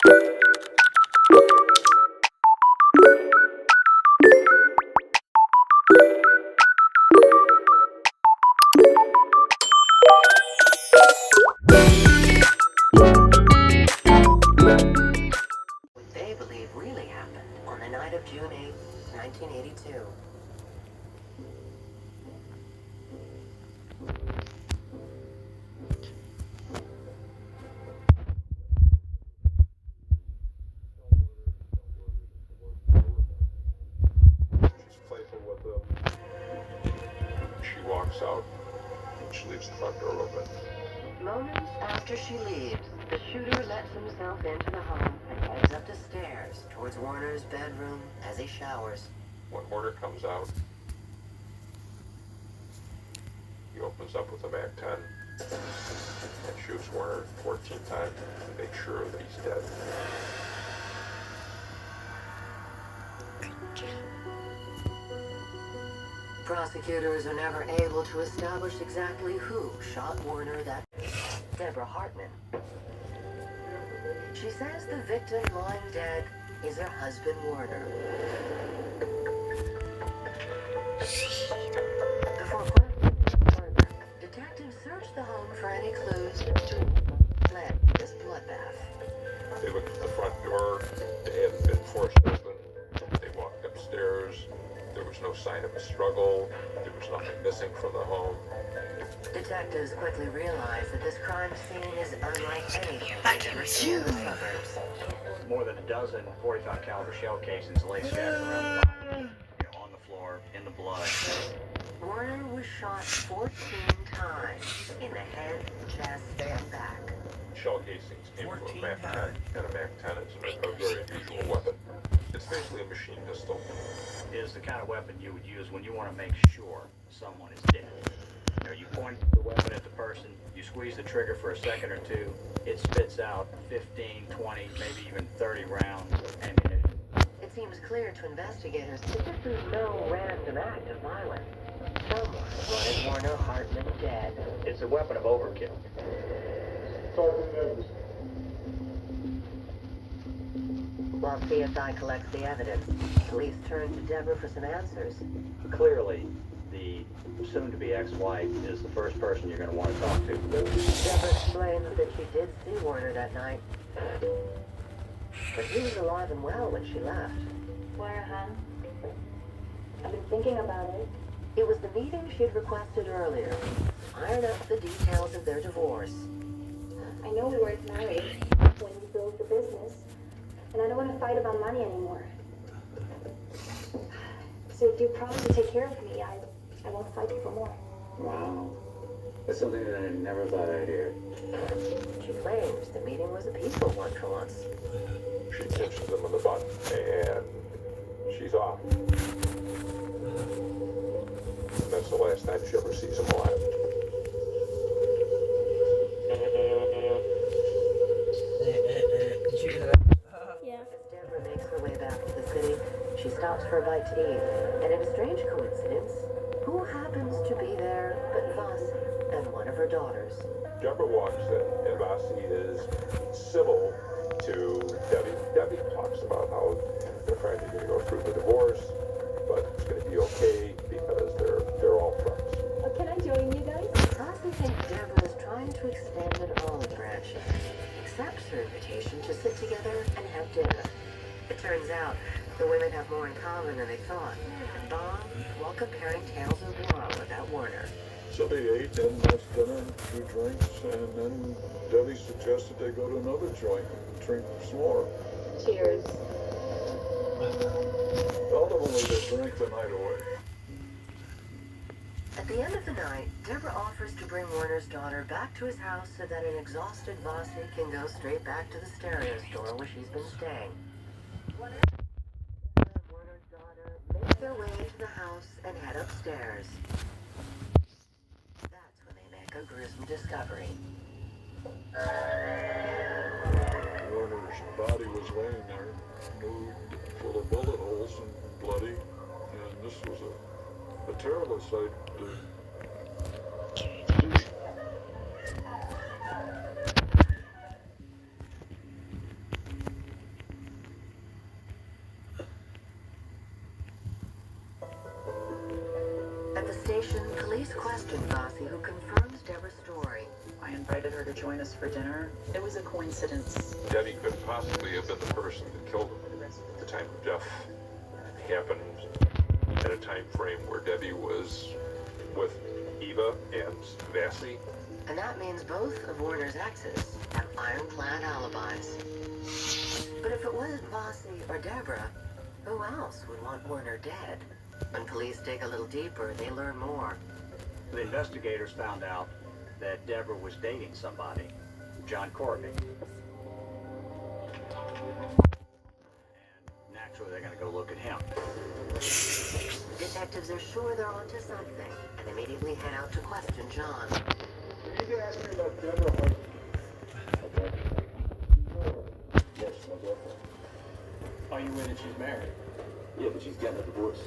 They believe really happened on the night of June 8th, 1982. She's playful with him. She walks out and she leaves the front door open. Moments after she leaves, the shooter lets himself into the home and heads up the stairs towards Warner's bedroom as he showers. When Warner comes out, he opens up with a MAC-10 and shoots Warner 14 times to make sure that he's dead. Prosecutors are never able to establish exactly who shot Warner that Deborah Hartman. She says the victim lying dead is her husband Warner. Before questioning further, detectives searched the home for any clues to led this bloodbath. They looked at the front door. They hadn't been forced open. They walked upstairs. There was no sign of a struggle. There was nothing missing from the home. Detectives quickly realized that this crime scene is unlike anything they've ever seen in the suburbs. More than a dozen .45 caliber shell casings lay scattered around the body, on the floor, in the blood. Warner was shot 14 times in the head, chest, and back. Shell casings came from a MAC-10, and a MAC-10 is a very unusual weapon. It's basically a machine pistol. It is the kind of weapon you would use when you want to make sure someone is dead. You point the weapon at the person, you squeeze the trigger for a second or two, it spits out 15, 20, maybe even 30 rounds of ammunition. It seems clear to investigators that this is no random act of violence. Someone wanted Warner Hartman dead. It's a weapon of overkill. While CSI collects the evidence, police turn to Deborah for some answers. Clearly, the soon-to-be ex-wife is the first person you're going to want to talk to. Deborah explains that she did see Warner that night, but he was alive and well when she left. Where, hon? I've been thinking about it. It was the meeting she had requested earlier. Iron out the details of their divorce. I know we weren't married when you built the business, and I don't want to fight about money anymore. So if you promise to take care of me, I won't fight you for more. Wow. That's something that I never thought I'd hear. She claims the meeting was a peaceful one for once. She pinches him in the butt, and she's off. And that's the last time she ever sees him alive. Yeah. As Deborah makes her way back to the city, she stops for a bite to eat. And in a strange coincidence, who happens to be there but Vasi and one of her daughters? Deborah walks in, and Vasi is civil to Debbie. Debbie talks about how they're finally going to go through the divorce, but it's going to be okay because they're all friends. Can I join you guys? Vasi thinks Deborah is trying to extend an olive branch, accepts her invitation to sit together and have dinner. It turns out the women have more in common than they thought. Bond while comparing tales of war without Warner. So they ate and that's dinner, a few drinks, and then Debbie suggested they go to another joint and drink some more. Cheers. Ultimately, they drank the night away. At the end of the night, Deborah offers to bring Warner's daughter back to his house so that an exhausted Vasi can go straight back to the stereo store where she's been staying. Deborah and Warner's daughter make their way into the house and head upstairs. That's when they make a gruesome discovery. Warner's body was laying there, nude, full of bullet holes and bloody, and this was a terrible sight to see. investigation, police questioned Bossy, who confirms Deborah's story. I invited her to join us for dinner. It was a coincidence. Debbie couldn't possibly have been the person that killed him. The time of death happened at a time frame where Debbie was with Eva and Vassy. And that means both of Warner's exes have ironclad alibis. But if it wasn't Bossy or Deborah, who else would want Warner dead? When police dig a little deeper, they learn more. The investigators found out that Deborah was dating somebody, John Corbett. And naturally, they're going to go look at him. Detectives are sure they're onto something and immediately head out to question John. You can ask me about Deborah. Yes, my girlfriend. Are you aware that she's married? Yeah, but she's getting a divorce.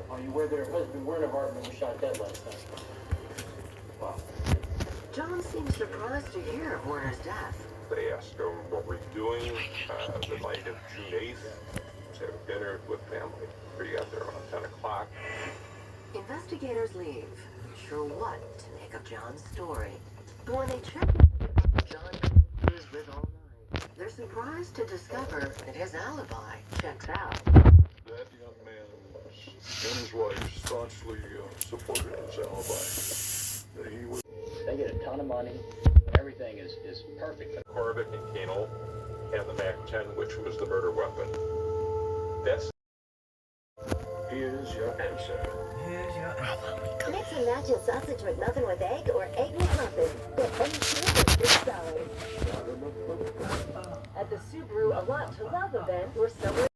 Are you aware that her husband, Werner Hartman, was shot dead last night? Wow. John seems surprised to hear of Warner's death. They asked him what were you doing the night of June 8th. Was having dinner with family. He got there around 10 o'clock. Investigators leave, unsure what to make of John's story. But when they check John was with all night, they're surprised to discover that his alibi checks out. That young man and his wife staunchly supported his alibi. He was. They get a ton of money. Everything is perfect. Corbett and Kano had the MAC-10, which was the murder weapon. That's. Here's your answer. Mix and match your sausage McMuffin with egg or egg McMuffin. Get any shape or salad. At the Subaru A Lot to Love event, we're celebrating